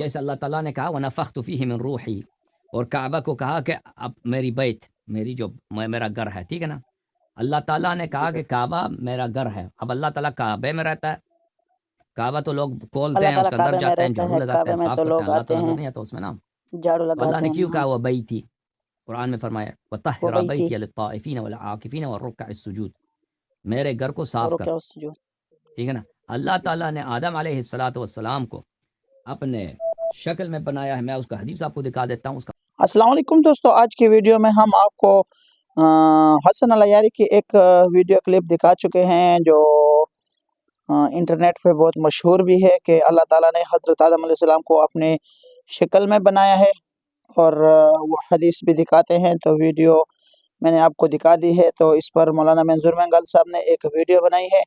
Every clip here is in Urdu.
جیسے اللہ تعالیٰ نے کہا وَنَفَخْتُ فِيهِ مِن روحی، اور کعبہ کو کہا کہ اب میری بیت، میری جو میرا گھر ہے، ٹھیک ہے نا. اللہ تعالیٰ نے کہا کہ کعبہ میرا گھر ہے. اب اللہ تعالیٰ کعبے میں رہتا ہے. کعبہ تو لوگ کھولتے اللہ ہیں، اس تعالیٰ کے اندر کعبے میں جاتے ہیں، رہتا جھاڑو ہے، لگاتے کعبے ہیں، میں صاف تو کرتے لوگ ہیں. اللہ آتے تو نظر ہیں، نہیں آتا اس میں نا. جھاڑو تو اللہ لگاتے نے ہیں. کیوں کہا وہ بیتی؟ قرآن میں فرمایا وَطَهِّرَ وہ بیتی بَيْتِيَ لِلطَّائِفِينَ وَالْعَاكِفِينَ وَالرُّكَّعِ السُّجُودِ، میرے گھر کو صاف کر. رکع السجود. ٹھیک ہے نا. اللہ تعالیٰ نے آدم علیہ السلام کو اپنے شکل میں بنایا ہے. میں اس کا حدیث آپ کو دکھا دیتا ہوں. اس کا السلام علیکم دوستو، آج کی ویڈیو میں ہم آپ کو حسن العیاری کی ایک ویڈیو کلپ دکھا چکے ہیں جو انٹرنیٹ پہ بہت مشہور بھی ہے کہ اللہ تعالیٰ نے حضرت آدم علیہ السلام کو اپنے شکل میں بنایا ہے، اور وہ حدیث بھی دکھاتے ہیں. تو ویڈیو میں نے آپ کو دکھا دی ہے. تو اس پر مولانا منظور مینگل صاحب نے ایک ویڈیو بنائی ہے،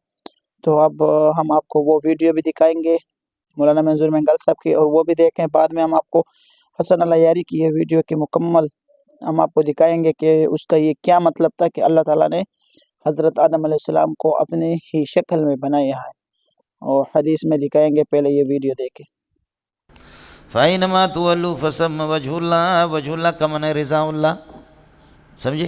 تو اب ہم آپ کو وہ ویڈیو بھی دکھائیں گے مولانا منظور مینگل صاحب کی، اور وہ بھی دیکھیں. بعد میں ہم آپ کو حسن العیاری کی یہ ویڈیو کی مکمل ہم آپ کو دکھائیں گے کہ اس کا یہ کیا مطلب تھا کہ اللہ تعالیٰ نے حضرت آدم علیہ السلام کو اپنی ہی شکل میں بنایا ہے، اور حدیث میں دکھائیں گے. پہلے یہ ویڈیو دیکھیں. فَأَيْنَمَا تُوَلُّوا فَثَمَّ وَجْهُ اللَّهِ، وجہ اللہ کا معنی رضا اللہ. سمجھے؟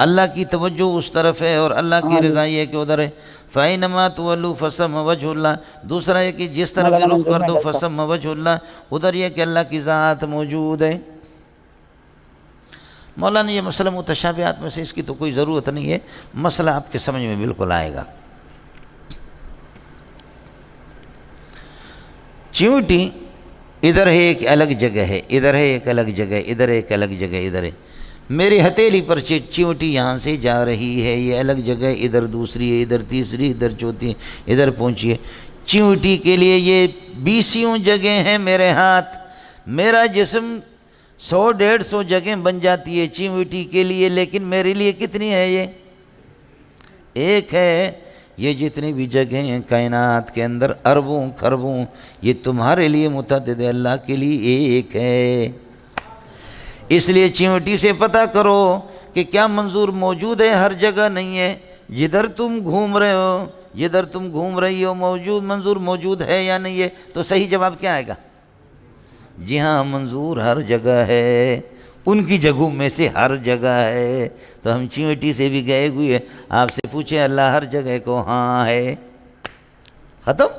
اللہ کی توجہ اس طرف ہے اور اللہ کی رضا یہ ہے کہ ادھر ہے. فَأَيْنَمَا تُوَلُّوا فَثَمَّ وَجْهُ اللَّهِ. دوسرا ہے کہ جس طرف بھی رخ کر دو فَثَمَّ وَجْهُ اللَّهِ، ادھر یہ کہ اللہ کی ذات موجود ہے. مولانا یہ مسئلہ متشابہات میں سے اس کی تو کوئی ضرورت نہیں ہے، مسئلہ آپ کے سمجھ میں بالکل آئے گا. چیونٹی ادھر ہے ایک الگ جگہ ہے، ادھر ہے ایک الگ جگہ، ادھر ایک الگ جگہ، ادھر ہے. میری ہتھیلی پر چیونٹی یہاں سے جا رہی ہے، یہ الگ جگہ، ادھر دوسری ہے، ادھر تیسری، ادھر چوتھی، ادھر پہنچی ہے. چیونٹی کے لیے یہ 20 جگہ ہیں میرے ہاتھ. میرا جسم 100-150 جگہ بن جاتی ہے چیونٹی کے لیے، لیکن میرے لیے کتنی ہے؟ یہ ایک ہے. یہ جتنی بھی جگہیں ہیں کائنات کے اندر اربوں خربوں، یہ تمہارے لیے متعدد ہے، اللہ کے لیے ایک ہے. اس لیے چیونٹی سے پتہ کرو کہ کیا منظور موجود ہے؟ ہر جگہ نہیں ہے. جدھر تم گھوم رہے ہو، جدھر تم گھوم رہی ہو منظور موجود ہے یا نہیں ہے؟ تو صحیح جواب کیا آئے گا؟ جی ہاں، منظور ہر جگہ ہے، ان کی جگہوں میں سے ہر جگہ ہے. تو ہم چیونٹی سے بھی گئے ہوئے، آپ سے پوچھیں اللہ ہر جگہ کو ہاں ہے. ختم.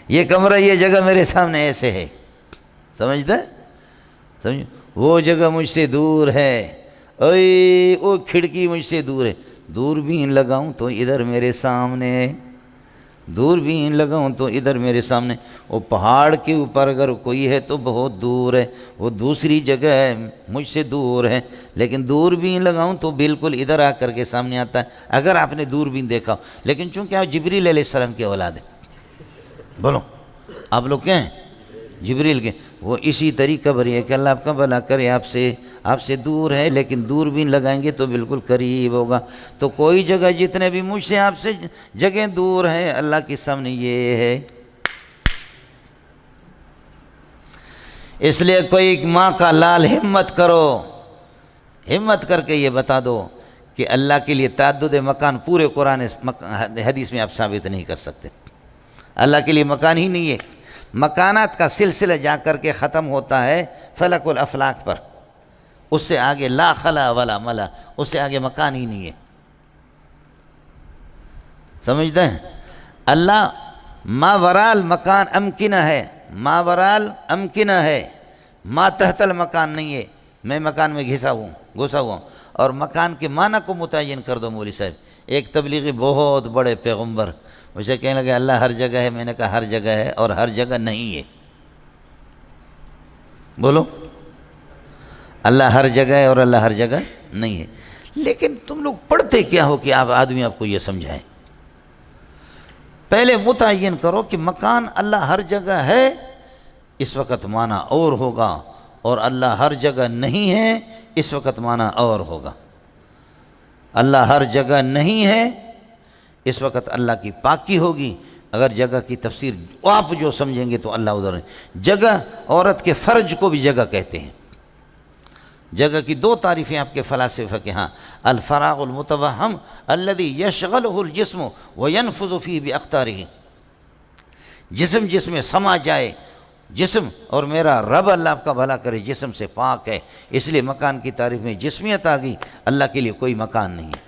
یہ کمرہ، یہ جگہ میرے سامنے ایسے ہے، سمجھتا ہے؟ سمجھ، وہ جگہ مجھ سے دور ہے، اوے وہ کھڑکی مجھ سے دور ہے. دوربین لگاؤں تو ادھر میرے سامنے، دوربین لگاؤں تو ادھر میرے سامنے. وہ پہاڑ کے اوپر اگر کوئی ہے تو بہت دور ہے، وہ دوسری جگہ ہے، مجھ سے دور ہے. لیکن دوربین لگاؤں تو بالکل ادھر آ کر کے سامنے آتا ہے اگر آپ نے دوربین دیکھا. لیکن چونکہ آپ جبریل علیہ السلام کی اولاد ہیں، بولو آپ لوگ کیا ہیں؟ جبریل کے. وہ اسی طریقہ بری ہے کہ اللہ آپ کا بھلا کرے، آپ سے دور ہے، لیکن دوربین لگائیں گے تو بالکل قریب ہوگا. تو کوئی جگہ جتنے بھی مجھ سے آپ سے جگہ دور ہیں، اللہ کے سامنے یہ ہے. اس لیے کوئی ماں کا لال ہمت کرو، ہمت کر کے یہ بتا دو کہ اللہ کے لیے تعدد مکان پورے قرآن حدیث میں آپ ثابت نہیں کر سکتے. اللہ کے لیے مکان ہی نہیں ہے. مکانات کا سلسلہ جا کر کے ختم ہوتا ہے فلک الافلاک پر، اس سے آگے لا خلا ولا ملا، اس سے آگے مکان ہی نہیں ہے. سمجھتے ہیں؟ اللہ ما ورال مکان امکنہ ہے، ما ورال امکنہ ہے، ما تحت المکان نہیں ہے. میں مکان میں گھسا ہوا ہوں. اور مکان کے معنی کو متعین کر دو. مولوی صاحب ایک تبلیغی بہت بڑے پیغمبر مجھے کہنے لگے اللہ ہر جگہ ہے. میں نے کہا ہر جگہ ہے اور ہر جگہ نہیں ہے. بولو، اللہ ہر جگہ ہے اور اللہ ہر جگہ نہیں ہے. لیکن تم لوگ پڑھتے کیا ہو کہ آدمی آپ کو یہ سمجھائیں؟ پہلے متعین کرو کہ مکان اللہ ہر جگہ ہے، اس وقت معنی اور ہوگا، اور اللہ ہر جگہ نہیں ہے، اس وقت معنی اور ہوگا. اللہ ہر جگہ نہیں ہے، اس وقت اللہ کی پاکی ہوگی. اگر جگہ کی تفسیر آپ جو سمجھیں گے تو اللہ ادھر ہے. جگہ، عورت کے فرج کو بھی جگہ کہتے ہیں. جگہ کی 2 تعریفیں آپ کے فلاسفہ کے ہاں: الفراغ المتوہم الذي يشغله الجسم وينفذ فيه باقطاره. جسم جس میں سما جائے جسم، اور میرا رب اللہ آپ کا بھلا کرے جسم سے پاک ہے، اس لیے مکان کی تعریف میں جسمیت آ گئی، اللہ کے لیے کوئی مکان نہیں ہے،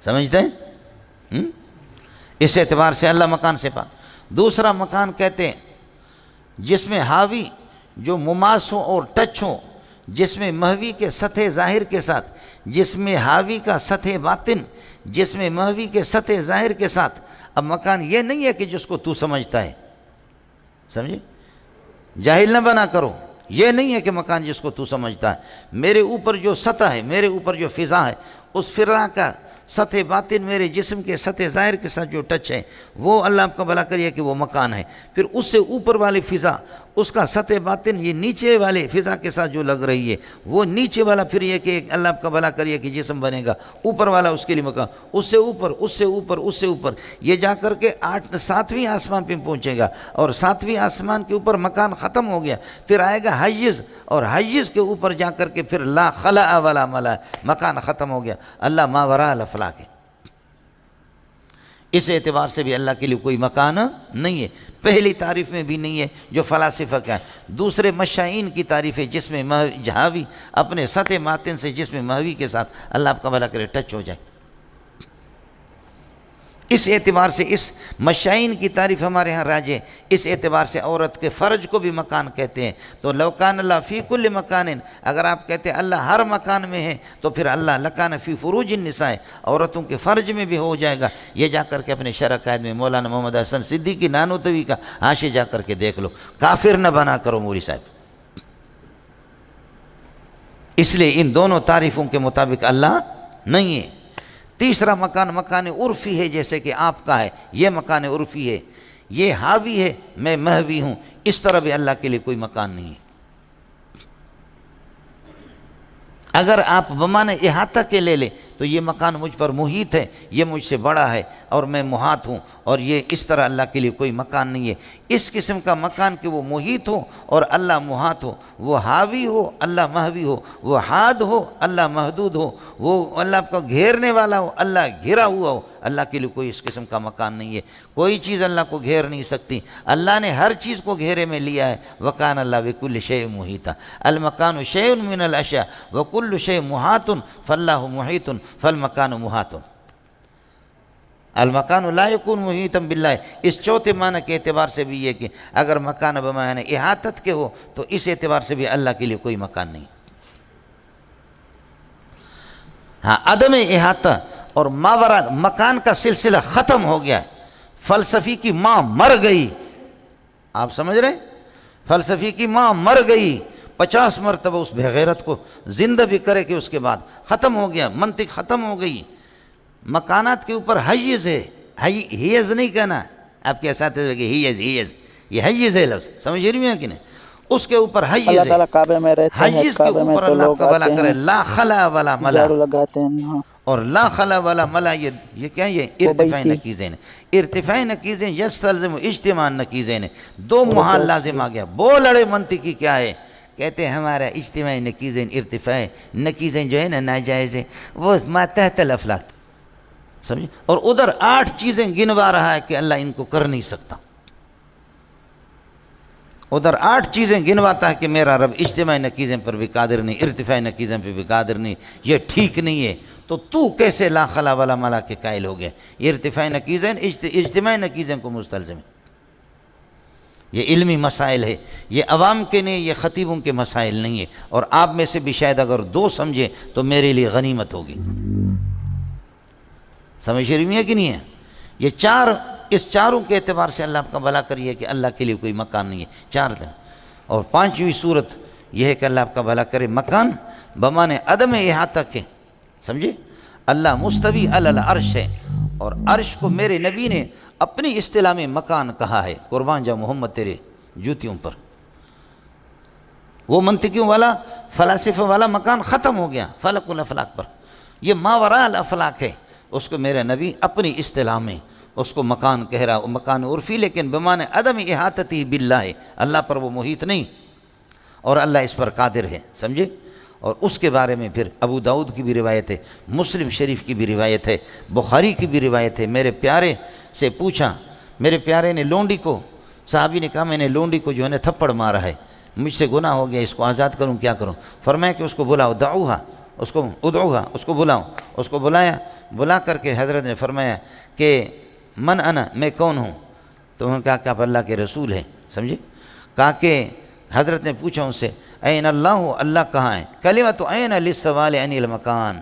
سمجھتے ہیں؟ اس اعتبار سے اللہ مکان سے پاک۔ دوسرا مکان کہتے ہیں جس میں حاوی جو مماس ہو اور ٹچ ہو، جس میں محوی کے سطح ظاہر کے ساتھ، جس میں حاوی کا سطح باطن، جس میں محوی کے سطح ظاہر کے ساتھ۔ اب مکان یہ نہیں ہے کہ جس کو تو سمجھتا ہے، سمجھے، جاہل نہ بنا کرو، یہ نہیں ہے کہ مکان جس کو تو سمجھتا ہے۔ میرے اوپر جو سطح ہے، میرے اوپر جو فضا ہے، اس فضا کا سطح باطن میرے جسم کے سطح ظاہر کے ساتھ جو ٹچ ہے، وہ اللہ آپ کا بھلا کریے کہ وہ مکان ہے۔ پھر اس سے اوپر والی فضا، اس کا سطح باطن یہ نیچے والے فضا کے ساتھ جو لگ رہی ہے، وہ نیچے والا پھر یہ کہ اللہ آپ کا بھلا کریے کہ جسم بنے گا، اوپر والا اس کے لیے مکان، اس سے اوپر، اس سے اوپر، اس سے اوپر، یہ جا کر کے 7ویں آسمان پہ پہنچے گا، اور 7ویں آسمان کے اوپر مکان ختم ہو گیا، پھر آئے گا حیز، اور حیز کے اوپر جا کر کے پھر لا خلا ولا ملا، مکان ختم ہو گیا، اللہ ماوراء الافلاک ہے۔ اس اعتبار سے بھی اللہ کے لیے کوئی مکان نہیں ہے، پہلی تعریف میں بھی نہیں ہے جو فلاسفہ کا ہے۔ دوسرے مشائین کی تعریف ہے جس میں حاوی اپنے سطح باطن سے جس میں محوی کے ساتھ اللہ آپ کا بھلا کرے ٹچ ہو جائے۔ اس اعتبار سے اس مشائین کی تعریف ہمارے ہاں راج ہے۔ اس اعتبار سے عورت کے فرج کو بھی مکان کہتے ہیں۔ تو لو کان اللہ فی کل مکان، اگر آپ کہتے ہیں اللہ ہر مکان میں ہے تو پھر اللہ لکان فی فروج النساء، عورتوں کے فرج میں بھی ہو جائے گا۔ یہ جا کر کے اپنے شرح قائد میں مولانا محمد حسن صدیقی نانوتوی کا حاشیہ جا کر کے دیکھ لو، کافر نہ بنا کرو مولوی صاحب۔ اس لیے ان دونوں تعریفوں کے مطابق اللہ نہیں ہے۔ تیسرا مکان مکان عرفی ہے، جیسے کہ آپ کا ہے، یہ مکان عرفی ہے، یہ حاوی ہے، میں محوی ہوں، اس طرح بھی اللہ کے لیے کوئی مکان نہیں ہے۔ اگر آپ بمانے احاطہ کے لے لیں تو یہ مکان مجھ پر محیط ہے، یہ مجھ سے بڑا ہے اور میں محاط ہوں، اور یہ اس طرح اللہ کے لیے کوئی مکان نہیں ہے۔ اس قسم کا مکان کہ وہ محیط ہو اور اللہ محاط ہو، وہ حاوی ہو اللہ محوی ہو، وہ حاد ہو اللہ محدود ہو، وہ اللہ کا گھیرنے والا ہو اللہ گھرا ہوا ہو، اللہ کے لیے کوئی اس قسم کا مکان نہیں ہے۔ کوئی چیز اللہ کو گھیر نہیں سکتی، اللہ نے ہر چیز کو گھیرے میں لیا ہے۔ وَكَانَ اللَّهُ بِكُلِّ شَيْءٍ مُحِيطًا، الْمَكَانُ شَيْءٌ مِّنَ الْأَشْيَاءِ وَكُلُّ شَيْءٍ مُحَاطٌ فَاللَّهُ مُحِيطٌ فَالْمَكَانُ مُحَاطٌ۔ المکان لا یکون محیطا باللہ، اس چوتھے معنی کے اعتبار سے بھی یہ کہ اگر مکان بمعنی احاطت کے ہو تو اس اعتبار سے بھی اللہ کے لیے کوئی مکان نہیں۔ ہاں، عدم احاطہ اور ماورا مکان کا سلسلہ ختم ہو گیا ہے۔ فلسفی کی ماں مر گئی، آپ سمجھ رہے ہیں؟ فلسفی کی ماں مر گئی، 50 مرتبہ اس بغیرت کو زندہ بھی کرے کہ اس کے بعد ختم ہو گیا، منطق ختم ہو گئی۔ مکانات کے اوپر حیز ہے، حیز نہیں کہنا، آپ کے اساتذہ کہ حیز یہ حیز ہے لفظ، سمجھ رہی ہیں کہ نہیں؟ اس کے اوپر حیز اللہ ہے، تعالیٰ کعبے میں رہتے ہیں، حیز کے کعبے میں اوپر تو اللہ لوگ کا بھلا آتے کرے، ہیں، لا خلا ولا ملا، جھاڑو لگاتے ہیں۔ ہاں، اور لا خلا ولا ملا یہ کیا ہے؟ یہ ارتفاع نقیزین، ارتفاع نقیزین یستلزم اجتماع نقیزین، دو محال لازم آ گیا۔ بولڑے منطقی کیا ہے؟ کہتے ہیں ہمارا اجتماعی نقیزین ارتفاع نقیزین جو ہے نا ناجائز ہے، وہ ما تحت الافلاک، سمجھے؟ اور ادھر 8 چیزیں گنوا رہا ہے کہ اللہ ان کو کر نہیں سکتا، ادھر 8 چیزیں گنواتا ہے کہ میرا رب اجتماعی نقیزیں پر بھی قادر نہیں، ارتفاعی نقیزیں پر بھی قادر نہیں، یہ ٹھیک نہیں ہے۔ تو کیسے لا خلا ولا ملا کے قائل ہو گئے؟ یہ ارتفاعی نقیزیں اجتماعی نقیزیں کو مستلزم ہے۔ یہ علمی مسائل ہے، یہ عوام کے نہیں، یہ خطیبوں کے مسائل نہیں ہے، اور آپ میں سے بھی شاید اگر 2 سمجھیں تو میرے لیے غنیمت ہوگی۔ سمجھ رہی ہے کہ نہیں ہے؟ یہ 4، اس چاروں کے اعتبار سے اللہ آپ کا بھلا کریے کہ اللہ کے لیے کوئی مکان نہیں ہے، 4 دن۔ اور 5ویں صورت یہ ہے کہ اللہ آپ کا بھلا کرے مکان بمانے عدم احاطہ کے، سمجھے؟ اللہ مستوی علی العرش ہے، اور عرش کو میرے نبی نے اپنی اصطلاح میں مکان کہا ہے، قربان جا محمد تیرے جوتیوں پر۔ وہ منطقیوں والا فلاسفہ والا مکان ختم ہو گیا فلک الافلاک پر، یہ ماوراء الافلاک ہے، اس کو میرے نبی اپنی اصطلاح میں اس کو مکان کہہ رہا، مکان عرفی، لیکن بمعنی عدم احاطتی باللہ ہے، اللہ پر وہ محیط نہیں، اور اللہ اس پر قادر ہے، سمجھے؟ اور اس کے بارے میں پھر ابو داؤد کی بھی روایت ہے، مسلم شریف کی بھی روایت ہے، بخاری کی بھی روایت ہے۔ میرے پیارے سے پوچھا، میرے پیارے نے لونڈی کو، صحابی نے کہا میں نے لونڈی کو جو ہے نا تھپڑ مارا ہے، مجھ سے گناہ ہو گیا، اس کو آزاد کروں کیا کروں؟ فرمایا کہ اس کو بلاؤ، دعوہا، اس کو ادعوہا، اس کو بلاؤ۔ اس کو بلایا، بلا کر کے حضرت نے فرمایا کہ من انا، میں کون ہوں؟ تو انہوں نے کہا کہ آپ اللہ کے رسول ہیں، سمجھے؟ کہا کہ حضرت نے پوچھا ان سے این اللہ، اللہ کہاں ہے؟ کلمۃ این للسوال عن المکان،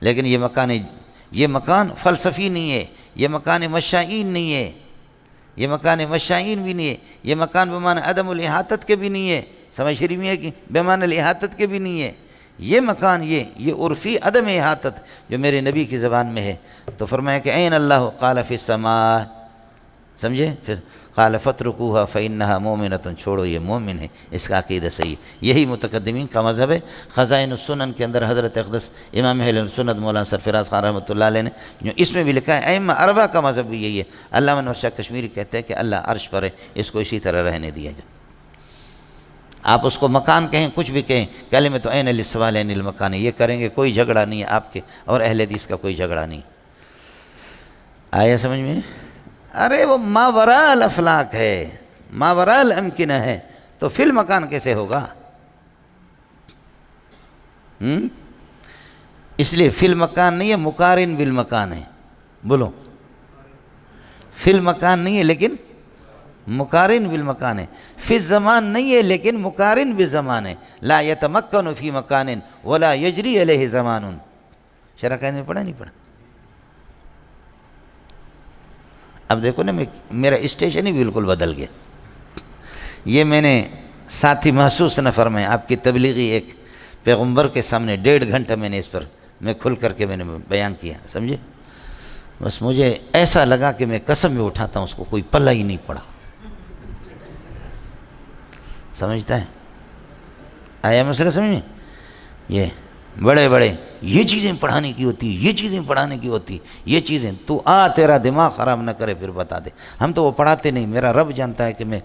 لیکن یہ مکان فلسفی نہیں ہے، یہ مکان مشائین نہیں ہے، یہ مکان مشائین بھی نہیں ہے، یہ مکان بمعنی عدم الاحاطت کے بھی نہیں ہے، سمجھ شریف میں ہے کہ بمعنی الاحاطت کے بھی نہیں ہے، یہ مکان یہ عرفی عدم احاطت جو میرے نبی کی زبان میں ہے۔ تو فرمایا کہ این اللہ، قال فی السماء، سمجھے؟ پھر قال فترکوہا فإنہا مومنۃ، چھوڑو یہ مومن ہے، اس کا عقیدہ صحیح ہے۔ یہی متقدمین کا مذہب ہے۔ خزائن السنن کے اندر حضرت اقدس امام اہل سنت مولانا سرفراز خان رحمۃ اللہ علیہ نے جو اس میں بھی لکھا ہے، ائمہ اربعہ کا مذہب بھی یہی ہے۔ علامہ نواز شاہ کشمیری کہتے ہیں کہ اللہ عرش پر ہے، اس کو اسی طرح رہنے دیا جائے۔ آپ اس کو مکان کہیں، کچھ بھی کہیں، کلمۃ این للسوال عن المکان، یہ کریں گے، کوئی جھگڑا نہیں ہے آپ کے اور اہل حدیث کا، کوئی جھگڑا نہیں۔ آیا سمجھ میں؟ ارے وہ ماوراء الافلاک ہے، ماوراء الامکنہ ہے، تو فی المکان کیسے ہوگا؟ اس لیے فی المکان نہیں ہے، مقارن بالمکان ہے۔ بولو، فی المکان نہیں ہے لیکن مقارن بالمکان ہے، فی الزمان نہیں ہے لیکن مقارن بالزمان ہے۔ لا یتمکن فی مکان ولا یجری علیہ زمان، شرح قید میں پڑھا نہیں پڑھا؟ اب دیکھو نا، میرا اسٹیشن ہی بالکل بدل گیا۔ یہ میں نے ساتھی محسوس نہ فرمائے، آپ کی تبلیغی ایک پیغمبر کے سامنے 1.5 گھنٹہ میں نے اس پر میں کھل کر کے میں نے بیان کیا، سمجھے؟ بس مجھے ایسا لگا کہ میں قسم میں اٹھاتا ہوں اس کو کوئی پلہ ہی نہیں پڑا، سمجھتا ہے؟ آیا مسئلہ سمجھ میں؟ یہ بڑے بڑے یہ چیزیں پڑھانے کی ہوتی، یہ چیزیں پڑھانے کی ہوتی، یہ چیزیں تو تیرا دماغ خراب نہ کرے پھر بتا دے۔ ہم تو وہ پڑھاتے نہیں، میرا رب جانتا ہے کہ میں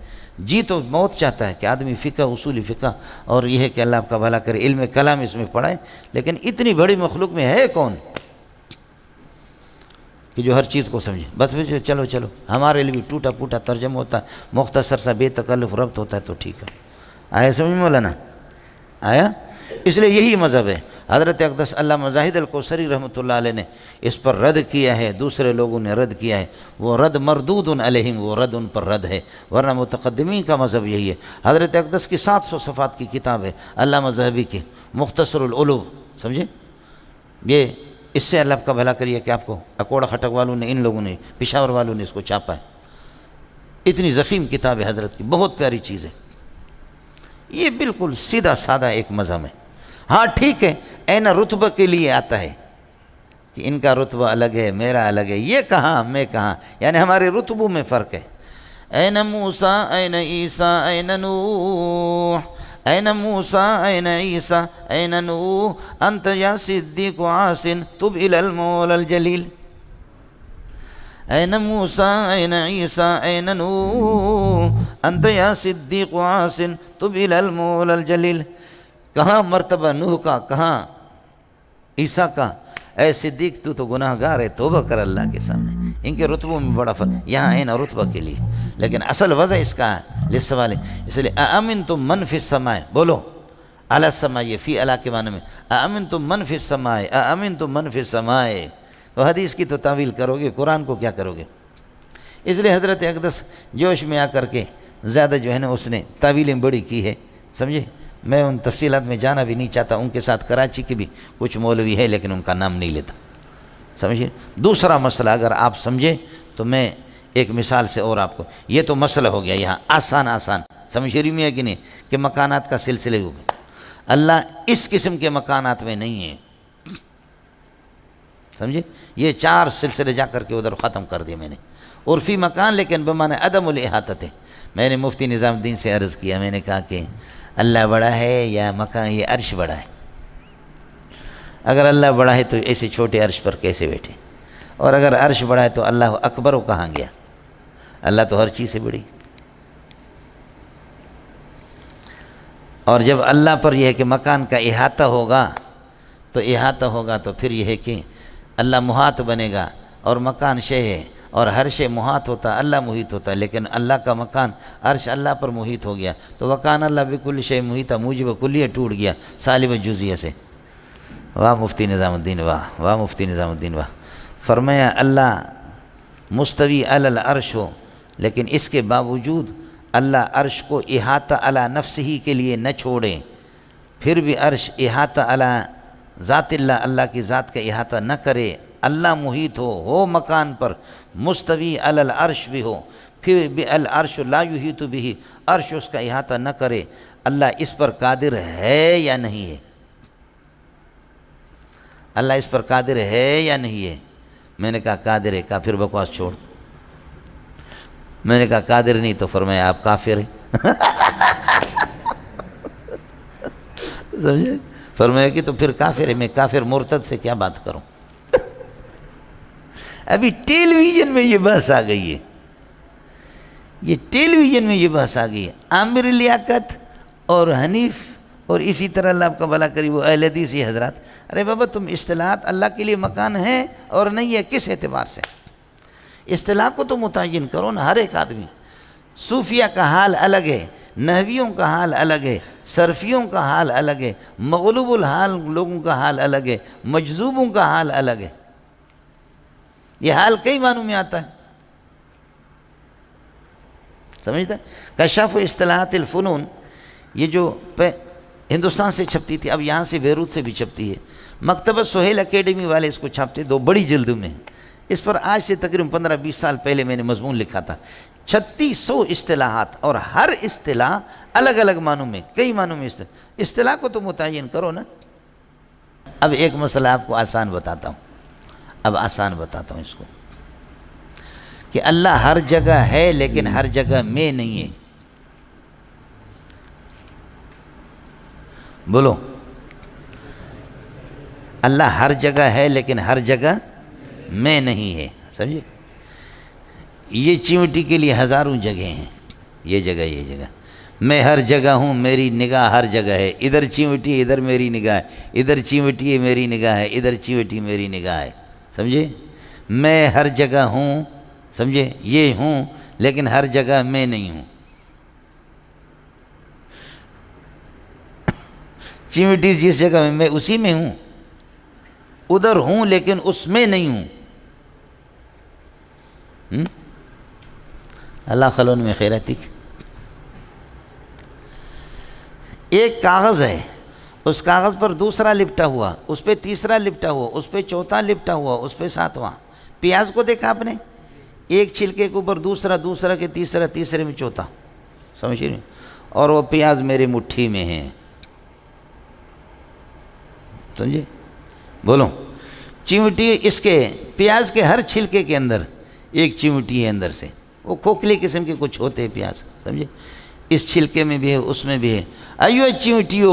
تو موت چاہتا ہے کہ آدمی فقہ، اصولی فقہ اور یہ ہے کہ اللہ آپ کا بھلا کرے، علم کلام اس میں پڑھائے، لیکن اتنی بڑی مخلوق میں ہے کون کہ جو ہر چیز کو سمجھے؟ بس چلو ہمارے لیے بھی ٹوٹا پوٹا ترجمہ ہوتا ہے، مختصر سا بے تکلف ربط ہوتا ہے تو ٹھیک ہے۔ آیا سمجھ مولانا؟ آیا؟ اس لیے یہی مذہب ہے۔ حضرت اقدس علامہ زاہد الکوثری رحمۃ اللہ علیہ نے اس پر رد کیا ہے، دوسرے لوگوں نے رد کیا ہے، وہ رد مردود علیہم، وہ رد ان پر رد ہے، ورنہ متقدمین کا مذہب یہی ہے۔ حضرت اقدس کی 700 صفات کی کتاب ہے، علامہ ذہبی کی مختصر العلوم، سمجھے؟ یہ اس سے اللہ کا بھلا کریے کہ آپ کو اکوڑا خٹک والوں نے، ان لوگوں نے، پشاور والوں نے اس کو چھاپا ہے۔ اتنی ضخیم کتاب ہے حضرت کی، بہت پیاری چیز ہے۔ یہ بالکل سیدھا سادہ ایک مذہب ہے۔ ہاں ٹھیک ہے، این رتبہ کے لیے آتا ہے کہ ان کا رتبہ الگ ہے، میرا الگ ہے، یہ کہاں میں کہاں، یعنی ہمارے رتبوں میں فرق ہے۔ این موسیٰ این عیسیٰ این نوح، این موسیٰ این عیسیٰ این نوح، انت یا صدیق عاصن تب الی المولا الجلیل۔ این موسیٰ این عیسیٰ این نوح، انت یا صدیق عاصن تب الی المولا الجلیل۔ کہاں مرتبہ نوح کا، کہاں عیسیٰ کا؟ اے صدیق تو گناہ گار ہے، توبہ کر اللہ کے سامنے۔ ان کے رتبوں میں بڑا فرق، یہاں ہے نا رتبہ کے لیے، لیکن اصل وضع اس کا ہے لسوال، اس لیے اَأَمِنْتُم مَنْ فِي السَّمَاءِ، بولو عَلَى السَّمَاءِ، یہ فی علی کے معنی میں، اَأَمِنْتُم مَنْ فِي السَّمَاءِ، اَأَمِنْتُم مَنْ فِي السَّمَاءِ، تو حدیث کی تو تعویل کرو گے، قرآن کو کیا کرو گے؟ اس لیے حضرت اقدس جوش میں آ کر کے زیادہ جو ہے نا اس نے تعویلیں بڑی کی ہے، سمجھے؟ میں ان تفصیلات میں جانا بھی نہیں چاہتا، ان کے ساتھ کراچی کے بھی کچھ مولوی ہے لیکن ان کا نام نہیں لیتا، سمجھے؟ دوسرا مسئلہ اگر آپ سمجھے تو میں ایک مثال سے اور آپ کو، یہ تو مسئلہ ہو گیا یہاں آسان، سمجھ رہی میں ہے کہ نہیں، کہ مکانات کا سلسلے ہو گیا۔ اللہ اس قسم کے مکانات میں نہیں ہے، سمجھے؟ یہ 4 سلسلے جا کر کے ادھر ختم کر دیے میں نے، عرفی مکان لیکن بمعنی عدم الاحاطت ہے۔ میں نے مفتی نظام الدین سے عرض کیا، میں نے کہا کہ اللہ بڑا ہے یا مکان یہ عرش بڑا ہے؟ اگر اللہ بڑا ہے تو ایسے چھوٹے عرش پر کیسے بیٹھے، اور اگر عرش بڑا ہے تو اللہ اکبر کہاں گیا؟ اللہ تو ہر چیز سے بڑی۔ اور جب اللہ پر یہ ہے کہ مکان کا احاطہ ہوگا تو پھر یہ ہے کہ اللہ محاط بنے گا اور مکان شے ہے، اور ہر شے محاط ہوتا اللہ محیط ہوتا، لیکن اللہ کا مکان عرش اللہ پر محیط ہو گیا، تو وکان اللہ بکل شے محیطہ، موجب کلیہ ٹوٹ گیا سالب جزیہ سے۔ واہ مفتی نظام الدین، واہ مفتی نظام الدین، واہ۔ فرمایا اللہ مستوی علی العرش ہو، لیکن اس کے باوجود اللہ عرش کو احاطہ علی نفسہ کے لیے نہ چھوڑیں، پھر بھی عرش احاطہ علی ذات اللہ کی ذات کا احاطہ نہ کرے، اللہ محیط ہو مکان پر، مستوی علی العرش بھی ہو، پھر بھی العرش لا یحیط بہ، عرش اس کا احاطہ نہ کرے، اللہ اس پر قادر ہے یا نہیں ہے؟ اللہ اس پر قادر ہے یا نہیں ہے؟ میں نے کہا قادر ہے، کہا پھر بکواس چھوڑ۔ میں نے کہا قادر نہیں، تو فرمایا آپ کافر ہیں۔ سمجھے؟ فرمایا کہ تو پھر کافر ہے، میں کافر مرتد سے کیا بات کروں؟ ابھی ٹیلی ویژن میں یہ بحث آ گئی ہے، یہ ٹیلی ویژن میں یہ بحث آ گئی ہے۔ عامر لیاقت اور حنیف اور اسی طرح اللہ آپ کا بھلا کری وہ اہل حدیث یہ حضرات، ارے بابا تم اصطلاحات اللہ کے لیے مکان ہے اور نہیں ہے، کس اعتبار سے؟ اصطلاح کو تو متعین کرو نا ہر ایک آدمی۔ صوفیہ کا حال الگ ہے، نحویوں کا حال الگ ہے، صرفیوں کا حال الگ ہے، مغلوب الحال لوگوں کا حال الگ ہے، مجذوبوں کا حال الگ ہے۔ یہ حال کئی معنوں میں آتا ہے، سمجھتا ہے؟ کشف اصطلاحات الفنون، یہ جو ہندوستان سے چھپتی تھی، اب یہاں سے بیروت سے بھی چھپتی ہے، مکتبہ سہیل اکیڈمی والے اس کو چھاپتے، 2 بڑی جلدوں میں۔ اس پر آج سے تقریباً 15-20 سال پہلے میں نے مضمون لکھا تھا، 3600 اصطلاحات، اور ہر اصطلاح الگ الگ معنوں میں، کئی معنوں میں اصطلاح کو تو متعین کرو نا۔ اب ایک مسئلہ آپ کو آسان بتاتا ہوں، اب آسان بتاتا ہوں اس کو، کہ اللہ ہر جگہ ہے لیکن ہر جگہ میں نہیں ہے۔ بولو، اللہ ہر جگہ ہے لیکن ہر جگہ میں نہیں ہے، سمجھے؟ یہ چیونٹی کے لیے ہزاروں جگہیں ہیں، یہ جگہ یہ جگہ، میں ہر جگہ ہوں، میری نگاہ ہر جگہ ہے، ادھر چیونٹی ادھر میری نگاہ ہے، ادھر چیونٹی میری نگاہ ہے، ادھر چیونٹی میری نگاہ ہے، سمجھے؟ میں ہر جگہ ہوں، سمجھے؟ یہ ہوں لیکن ہر جگہ میں نہیں ہوں۔ چیونٹی جس جگہ میں اسی میں ہوں، ادھر ہوں لیکن اس میں نہیں ہوں۔ اللہ خلون میں خیراتک۔ ایک کاغذ ہے، اس کاغذ پر دوسرا لپٹا ہوا، اس پہ تیسرا لپٹا ہوا، اس پہ چوتھا لپٹا ہوا، اس پہ ساتواں۔ پیاز کو دیکھا آپ نے؟ ایک چھلکے کے اوپر دوسرا، دوسرا کے تیسرا، تیسرے میں چوتھا، سمجھ رہے؟ اور وہ پیاز میری مٹھی میں ہے، سمجھے؟ بولو، چیونٹی اس کے پیاز کے ہر چھلکے کے اندر ایک چیونٹی ہے اندر سے، وہ کھوکھلی قسم کے کچھ ہوتے ہیں پیاز، سمجھے؟ اس چھلکے میں بھی ہے، اس میں بھی ہے۔ ایو چیونٹیو،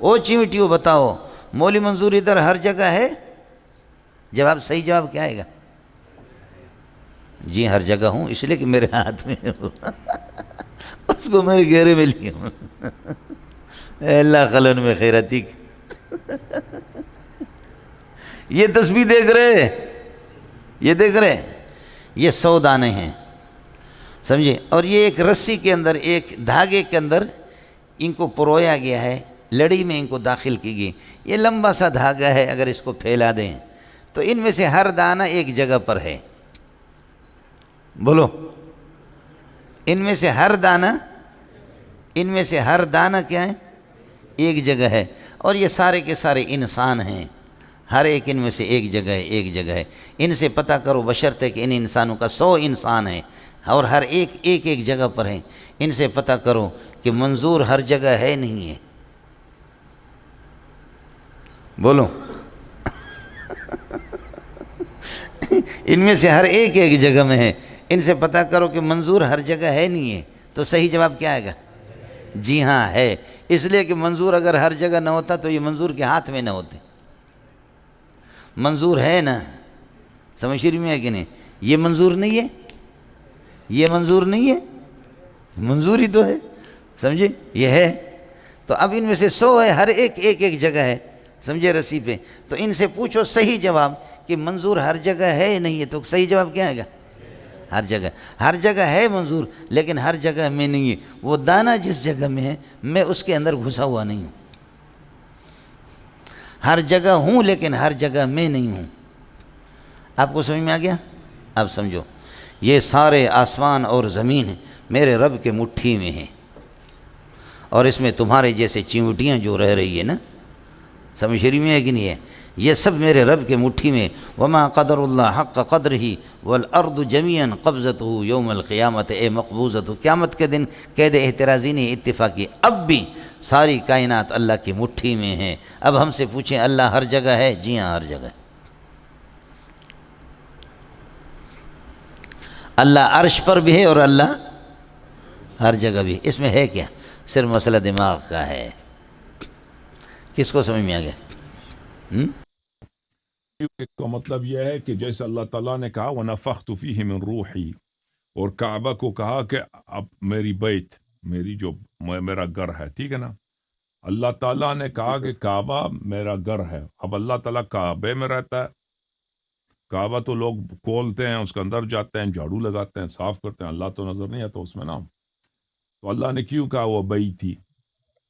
او چیونٹیو بتاؤ مولی منظور ادھر ہر جگہ ہے؟ جواب، صحیح جواب کیا آئے گا؟ جی ہر جگہ ہوں، اس لیے کہ میرے ہاتھ میں اس کو میرے گھیرے میں لیا ہوں۔ اے اللہ خلن میں خیراتک۔ یہ تسبیح دیکھ رہے، یہ دیکھ رہے، یہ 100 دانے ہیں، سمجھے؟ اور یہ ایک رسی کے اندر، ایک دھاگے کے اندر ان کو پرویا گیا ہے، لڑی میں ان کو داخل کی گئی۔ یہ لمبا سا دھاگا ہے، اگر اس کو پھیلا دیں تو ان میں سے ہر دانہ ایک جگہ پر ہے۔ بولو، ان میں سے ہر دانہ، ان میں سے ہر دانہ کیا ہے؟ ایک جگہ ہے۔ اور یہ سارے کے سارے انسان ہیں، ہر ایک ان میں سے ایک جگہ ہے، ایک جگہ ہے۔ ان سے پتہ کرو، بشرطے کہ ان انسانوں کا 100 انسان ہیں اور ہر ایک ایک ایک جگہ پر ہیں، ان سے پتہ کرو کہ منظور ہر جگہ ہے نہیں ہے۔ بولو، ان میں سے ہر ایک ایک جگہ میں ہے، ان سے پتہ کرو کہ منظور ہر جگہ ہے نہیں ہے۔ تو صحیح جواب کیا آئے گا؟ جی ہاں ہے، اس لیے کہ منظور اگر ہر جگہ نہ ہوتا تو یہ منظور کے ہاتھ میں نہ ہوتے۔ منظور ہے نا، سمجھ رہی میں کہ نہیں؟ یہ منظور نہیں ہے، یہ منظور نہیں ہے، منظور ہی تو ہے، سمجھے؟ یہ ہے۔ تو اب ان میں سے 100 ہے، ہر ایک ایک ایک جگہ ہے، سمجھے؟ رسی پہ۔ تو ان سے پوچھو صحیح جواب کہ منظور ہر جگہ ہے نہیں ہے، تو صحیح جواب کیا آئے گا؟ ہر جگہ ہے منظور، لیکن ہر جگہ میں نہیں ہے۔ وہ دانہ جس جگہ میں ہے میں اس کے اندر گھسا ہوا نہیں ہوں۔ ہر جگہ ہوں لیکن ہر جگہ میں نہیں ہوں۔ آپ کو سمجھ میں آ گیا؟ اب سمجھو، یہ سارے آسمان اور زمین میرے رب کے مٹھی میں ہیں، اور اس میں تمہارے جیسے چیونٹیاں جو رہ رہی ہے نا، سمجھ شریف میں ہے کہ نہیں ہے؟ یہ سب میرے رب کے مٹھی میں۔ وما قدر اللہ حق قدرہ والارض جمیعا قبضتہ یوم القیامت اے مقبوضۃ، قیامت کے دن قید احترازی نے اتفاقی، اب بھی ساری کائنات اللہ کی مٹھی میں ہیں۔ اب ہم سے پوچھیں اللہ ہر جگہ ہے؟ جی ہاں ہر جگہ ہے۔ اللہ عرش پر بھی ہے اور اللہ ہر جگہ بھی۔ اس میں ہے کیا؟ صرف مسئلہ دماغ کا ہے۔ کس کو سمجھ میں آ گیا؟ کا مطلب یہ ہے کہ جیسے اللہ تعالیٰ نے کہا وَنَفَخْتُ فِيهِ مِن رُوحِي، اور کعبہ کو کہا کہ اب میری بیت، میری جو میرا گھر ہے، ٹھیک ہے نا۔ اللہ تعالیٰ نے کہا کہ کعبہ میرا گھر ہے۔ اب اللہ تعالیٰ کعبے میں رہتا ہے۔ کعبہ تو لوگ کھولتے ہیں، اس کے اندر جاتے ہیں، جھاڑو لگاتے ہیں، صاف کرتے ہیں، اللہ تو نظر نہیں آتا اس میں نا۔ تو اللہ نے کیوں کہا وہ بیتی؟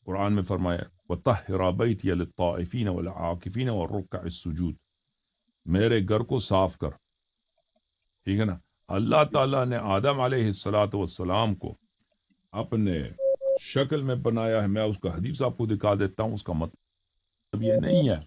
قرآن میں فرمایا وَطَهِّرَ بَيْتِيَ لِلطَّائِفِينَ وَالْعَاكِفِينَ وَالرُّكَّعِ السُّجُودِ، میرے گھر کو صاف کر، ٹھیک ہے نا۔ اللہ تعالیٰ نے آدم علیہ السلام کو اپنے شکل میں بنایا ہے۔ میں اس کا حدیث آپ کو دکھا دیتا ہوں۔ اس کا مطلب یہ نہیں ہے